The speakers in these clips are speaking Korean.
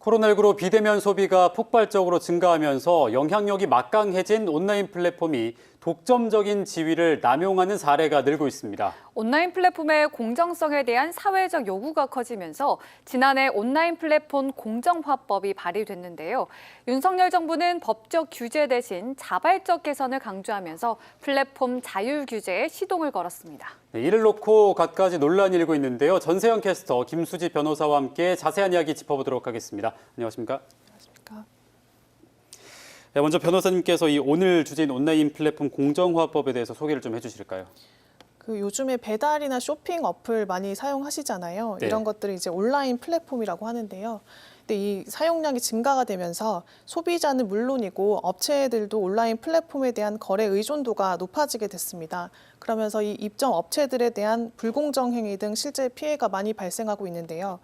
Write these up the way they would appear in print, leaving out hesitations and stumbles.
코로나19로 비대면 소비가 폭발적으로 증가하면서 영향력이 막강해진 온라인 플랫폼이 독점적인 지위를 남용하는 사례가 늘고 있습니다. 온라인 플랫폼의 공정성에 대한 사회적 요구가 커지면서 지난해 온라인 플랫폼 공정화법이 발의됐는데요. 윤석열 정부는 법적 규제 대신 자발적 개선을 강조하면서 플랫폼 자율 규제에 시동을 걸었습니다. 이를 놓고 갖가지 논란이 일고 있는데요. 전세현 캐스터, 김수지 변호사와 함께 자세한 이야기 짚어보도록 하겠습니다. 안녕하십니까? 네, 먼저 변호사님께서 이 오늘 주제인 온라인 플랫폼 공정화법에 대해서 소개를 좀 해주실까요? 요즘에 배달이나 쇼핑 어플 많이 사용하시잖아요. 네. 이런 것들을 이제 온라인 플랫폼이라고 하는데요. 근데 이 사용량이 증가가 되면서 소비자는 물론이고 업체들도 온라인 플랫폼에 대한 거래 의존도가 높아지게 됐습니다. 그러면서 이 입점 업체들에 대한 불공정 행위 등 실제 피해가 많이 발생하고 있는데요.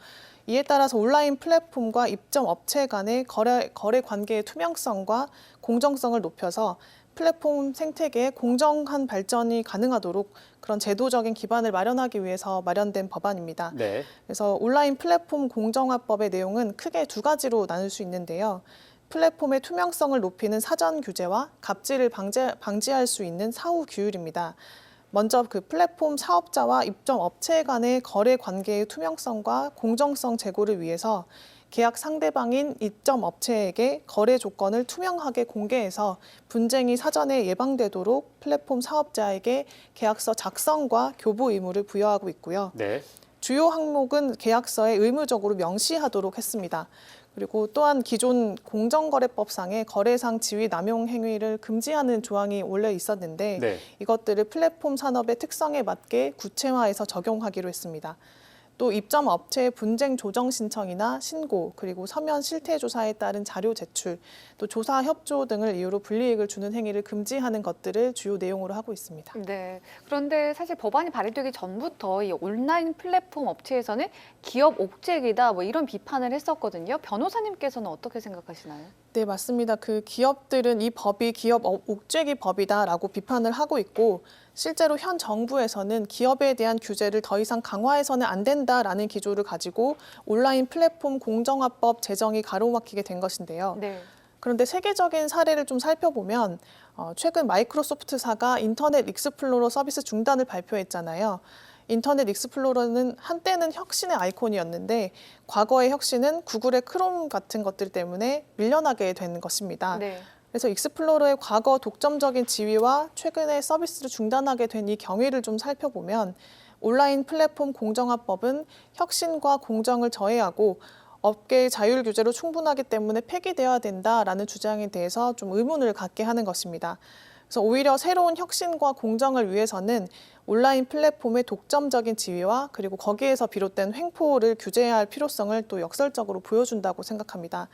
이에 따라서 온라인 플랫폼과 입점 업체 간의 거래 관계의 투명성과 공정성을 높여서 플랫폼 생태계의 공정한 발전이 가능하도록 그런 제도적인 기반을 마련하기 위해서 마련된 법안입니다. 네. 그래서 온라인 플랫폼 공정화법의 내용은 크게 두 가지로 나눌 수 있는데요. 플랫폼의 투명성을 높이는 사전 규제와 갑질을 방지할 수 있는 사후 규율입니다. 먼저 그 플랫폼 사업자와 입점 업체 간의 거래 관계의 투명성과 공정성 제고를 위해서 계약 상대방인 입점 업체에게 거래 조건을 투명하게 공개해서 분쟁이 사전에 예방되도록 플랫폼 사업자에게 계약서 작성과 교부 의무를 부여하고 있고요. 네. 주요 항목은 계약서에 의무적으로 명시하도록 했습니다. 그리고 또한 기존 공정거래법상의 거래상 지위 남용 행위를 금지하는 조항이 원래 있었는데 네. 이것들을 플랫폼 산업의 특성에 맞게 구체화해서 적용하기로 했습니다. 또 입점 업체의 분쟁 조정 신청이나 신고, 그리고 서면 실태 조사에 따른 자료 제출, 또 조사 협조 등을 이유로 불이익을 주는 행위를 금지하는 것들을 주요 내용으로 하고 있습니다. 네. 그런데 사실 법안이 발의되기 전부터 이 온라인 플랫폼 업체에서는 기업 옥죄기다 뭐 이런 비판을 했었거든요. 변호사님께서는 어떻게 생각하시나요? 네, 맞습니다. 그 기업들은 이 법이 기업 옥죄기 법이다라고 비판을 하고 있고 실제로 현 정부에서는 기업에 대한 규제를 더 이상 강화해서는 안 된다라는 기조를 가지고 온라인 플랫폼 공정화법 제정이 가로막히게 된 것인데요. 네. 그런데 세계적인 사례를 좀 살펴보면 최근 마이크로소프트사가 인터넷 익스플로러 서비스 중단을 발표했잖아요. 인터넷 익스플로러는 한때는 혁신의 아이콘이었는데 과거의 혁신은 구글의 크롬 같은 것들 때문에 밀려나게 된 것입니다. 네. 그래서 익스플로러의 과거 독점적인 지위와 최근에 서비스를 중단하게 된 이 경위를 좀 살펴보면 온라인 플랫폼 공정화법은 혁신과 공정을 저해하고 업계의 자율 규제로 충분하기 때문에 폐기되어야 된다라는 주장에 대해서 좀 의문을 갖게 하는 것입니다. 그래서 오히려 새로운 혁신과 공정을 위해서는 온라인 플랫폼의 독점적인 지위와 그리고 거기에서 비롯된 횡포를 규제해야 할 필요성을 또 역설적으로 보여준다고 생각합니다.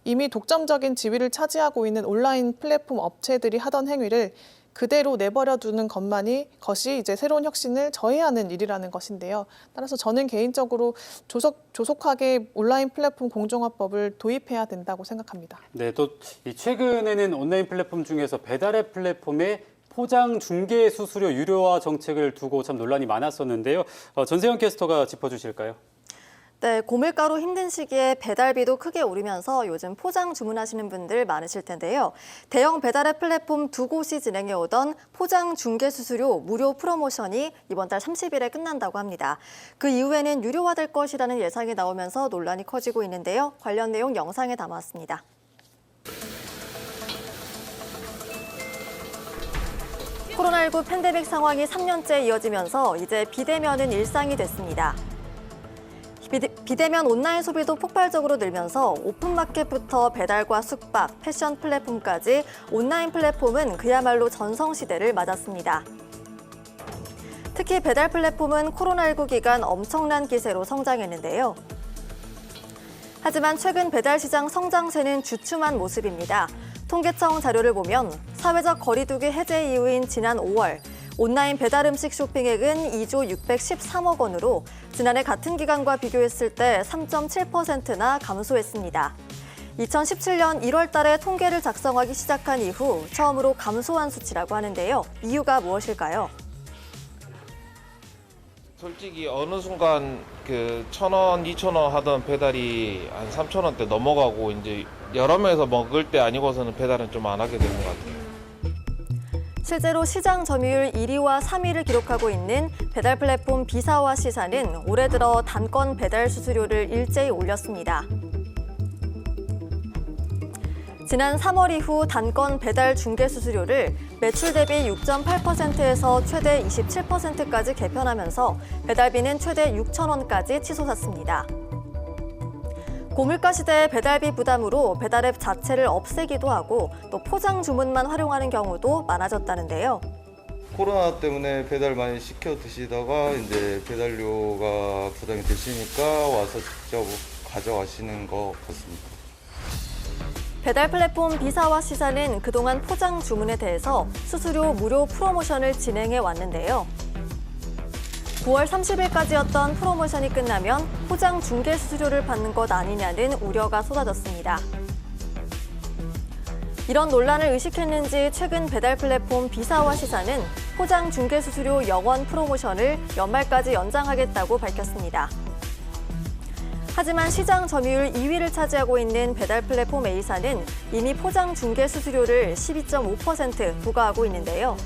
이미 독점적인 지위를 차지하고 있는 온라인 플랫폼 업체들이 하던 행위를 그대로 내버려 두는 것이 이제 새로운 혁신을 저해하는 일이라는 것인데요. 따라서 저는 개인적으로 조속하게 온라인 플랫폼 공정화법을 도입해야 된다고 생각합니다. 네, 또 최근에는 온라인 플랫폼 중에서 배달앱 플랫폼의 포장 중개 수수료 유료화 정책을 두고 참 논란이 많았었는데요. 전세현 캐스터가 짚어주실까요? 네, 고물가로 힘든 시기에 배달비도 크게 오르면서 요즘 포장 주문하시는 분들 많으실 텐데요. 대형 배달앱 플랫폼 두 곳이 진행해오던 포장 중개 수수료 무료 프로모션이 이번 달 30일에 끝난다고 합니다. 그 이후에는 유료화될 것이라는 예상이 나오면서 논란이 커지고 있는데요. 관련 내용 영상에 담았습니다. 코로나19 팬데믹 상황이 3년째 이어지면서 이제 비대면은 일상이 됐습니다. 비대면 온라인 소비도 폭발적으로 늘면서 오픈마켓부터 배달과 숙박, 패션 플랫폼까지 온라인 플랫폼은 그야말로 전성시대를 맞았습니다. 특히 배달 플랫폼은 코로나19 기간 엄청난 기세로 성장했는데요. 하지만 최근 배달 시장 성장세는 주춤한 모습입니다. 통계청 자료를 보면 사회적 거리두기 해제 이후인 지난 5월, 온라인 배달 음식 쇼핑액은 2조 613억 원으로 지난해 같은 기간과 비교했을 때 3.7%나 감소했습니다. 2017년 1월 달에 통계를 작성하기 시작한 이후 처음으로 감소한 수치라고 하는데요. 이유가 무엇일까요? 솔직히 어느 순간 그 1,000원, 2,000원 하던 배달이 한 3,000원대 넘어가고 이제 여러 명이서 먹을 때 아니고서는 배달은 좀 안 하게 되는 것 같아요. 실제로 시장 점유율 1위와 3위를 기록하고 있는 배달 플랫폼 비사와 시사는 올해 들어 단건 배달 수수료를 일제히 올렸습니다. 지난 3월 이후 단건 배달 중개 수수료를 매출 대비 6.8%에서 최대 27%까지 개편하면서 배달비는 최대 6,000원까지 치솟았습니다. 고물가 시대의 배달비 부담으로 배달앱 자체를 없애기도 하고 또 포장 주문만 활용하는 경우도 많아졌다는데요. 코로나 때문에 배달 많이 시켜 드시다가 이제 배달료가 부담이 되시니까 와서 직접 가져가시는 것 같습니다. 배달 플랫폼 비사와 시사는 그동안 포장 주문에 대해서 수수료 무료 프로모션을 진행해 왔는데요. 9월 30일까지였던 프로모션이 끝나면 포장 중개 수수료를 받는 것 아니냐는 우려가 쏟아졌습니다. 이런 논란을 의식했는지 최근 배달 플랫폼 비사와 시사는 포장 중개 수수료 영원 프로모션을 연말까지 연장하겠다고 밝혔습니다. 하지만 시장 점유율 2위를 차지하고 있는 배달 플랫폼 A사는 이미 포장 중개 수수료를 12.5% 부과하고 있는데요.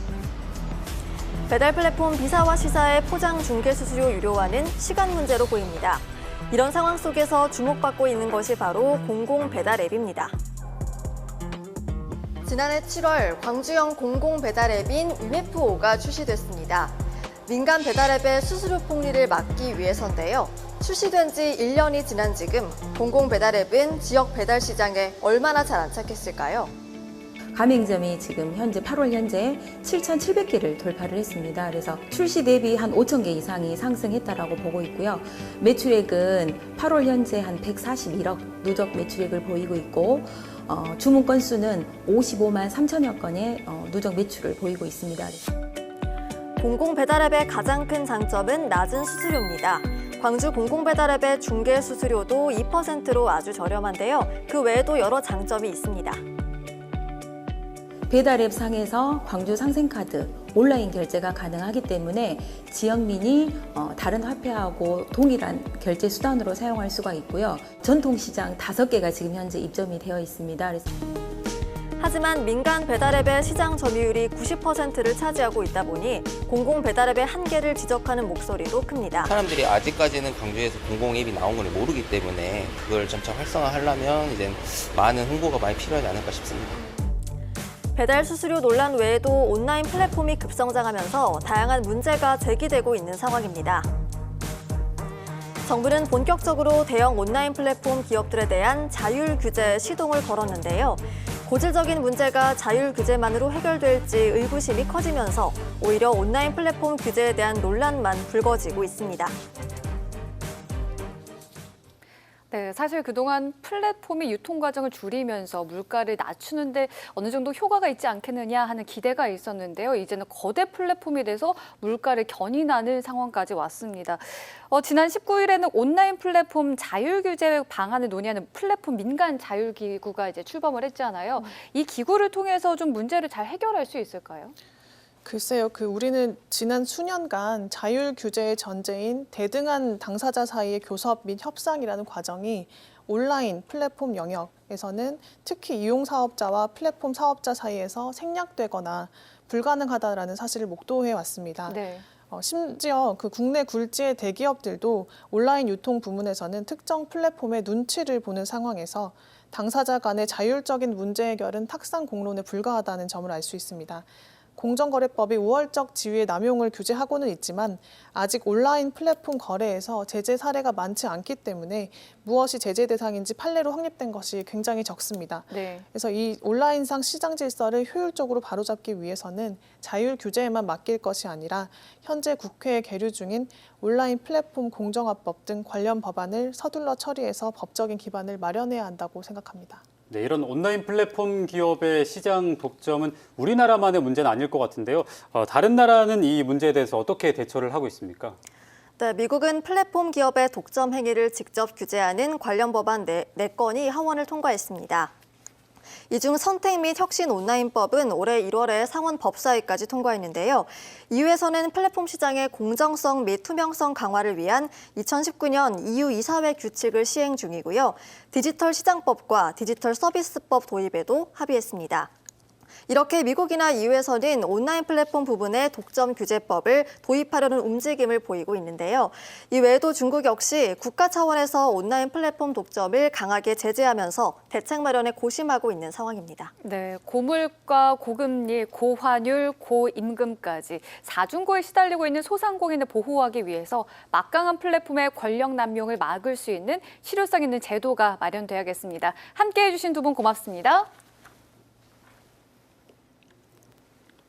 배달 플랫폼 비사와 시사의 포장 중개 수수료 유료화는 시간 문제로 보입니다. 이런 상황 속에서 주목받고 있는 것이 바로 공공 배달 앱입니다. 지난해 7월 광주형 공공 배달 앱인 UFO가 출시됐습니다. 민간 배달 앱의 수수료 폭리를 막기 위해서인데요. 출시된 지 1년이 지난 지금 공공 배달 앱은 지역 배달 시장에 얼마나 잘 안착했을까요? 가맹점이 지금 현재 8월 현재 7,700개를 돌파를 했습니다. 그래서 출시 대비 한 5,000개 이상이 상승했다라고 보고 있고요. 매출액은 8월 현재 한 141억 누적 매출액을 보이고 있고 주문 건수는 55만 3천여 건의 누적 매출을 보이고 있습니다. 공공 배달 앱의 가장 큰 장점은 낮은 수수료입니다. 광주 공공 배달 앱의 중개 수수료도 2%로 아주 저렴한데요. 그 외에도 여러 장점이 있습니다. 배달앱 상에서 광주 상생카드 온라인 결제가 가능하기 때문에 지역민이 다른 화폐하고 동일한 결제 수단으로 사용할 수가 있고요. 전통시장 5개가 지금 현재 입점이 되어 있습니다. 하지만 민간 배달앱의 시장 점유율이 90%를 차지하고 있다 보니 공공 배달앱의 한계를 지적하는 목소리도 큽니다. 사람들이 아직까지는 광주에서 공공앱이 나온 걸 모르기 때문에 그걸 점차 활성화하려면 이제 많은 홍보가 많이 필요하지 않을까 싶습니다. 배달 수수료 논란 외에도 온라인 플랫폼이 급성장하면서 다양한 문제가 제기되고 있는 상황입니다. 정부는 본격적으로 대형 온라인 플랫폼 기업들에 대한 자율 규제 시동을 걸었는데요. 고질적인 문제가 자율 규제만으로 해결될지 의구심이 커지면서 오히려 온라인 플랫폼 규제에 대한 논란만 불거지고 있습니다. 네, 사실 그동안 플랫폼이 유통 과정을 줄이면서 물가를 낮추는데 어느 정도 효과가 있지 않겠느냐 하는 기대가 있었는데요. 이제는 거대 플랫폼이 돼서 물가를 견인하는 상황까지 왔습니다. 지난 19일에는 온라인 플랫폼 자율 규제 방안을 논의하는 플랫폼 민간 자율 기구가 이제 출범을 했잖아요. 이 기구를 통해서 좀 문제를 잘 해결할 수 있을까요? 글쎄요, 우리는 지난 수년간 자율 규제의 전제인 대등한 당사자 사이의 교섭 및 협상이라는 과정이 온라인 플랫폼 영역에서는 특히 이용 사업자와 플랫폼 사업자 사이에서 생략되거나 불가능하다라는 사실을 목도해 왔습니다. 네. 심지어 국내 굴지의 대기업들도 온라인 유통 부문에서는 특정 플랫폼의 눈치를 보는 상황에서 당사자 간의 자율적인 문제 해결은 탁상 공론에 불과하다는 점을 알 수 있습니다. 공정거래법이 우월적 지위의 남용을 규제하고는 있지만 아직 온라인 플랫폼 거래에서 제재 사례가 많지 않기 때문에 무엇이 제재 대상인지 판례로 확립된 것이 굉장히 적습니다. 네. 그래서 이 온라인상 시장 질서를 효율적으로 바로잡기 위해서는 자율 규제에만 맡길 것이 아니라 현재 국회에 계류 중인 온라인 플랫폼 공정화법 등 관련 법안을 서둘러 처리해서 법적인 기반을 마련해야 한다고 생각합니다. 네, 이런 온라인 플랫폼 기업의 시장 독점은 우리나라만의 문제는 아닐 것 같은데요. 다른 나라는 이 문제에 대해서 어떻게 대처를 하고 있습니까? 네, 미국은 플랫폼 기업의 독점 행위를 직접 규제하는 관련 법안 4건이 하원을 통과했습니다. 이 중 선택 및 혁신 온라인법은 올해 1월에 상원 법사위까지 통과했는데요. 이후에서는 플랫폼 시장의 공정성 및 투명성 강화를 위한 2019년 EU 이사회 규칙을 시행 중이고요. 디지털 시장법과 디지털 서비스법 도입에도 합의했습니다. 이렇게 미국이나 EU에서는 온라인 플랫폼 부분의 독점 규제법을 도입하려는 움직임을 보이고 있는데요. 이 외에도 중국 역시 국가 차원에서 온라인 플랫폼 독점을 강하게 제재하면서 대책 마련에 고심하고 있는 상황입니다. 네, 고물가, 고금리, 고환율, 고임금까지 사중고에 시달리고 있는 소상공인을 보호하기 위해서 막강한 플랫폼의 권력 남용을 막을 수 있는 실효성 있는 제도가 마련돼야겠습니다. 함께해 주신 두 분 고맙습니다.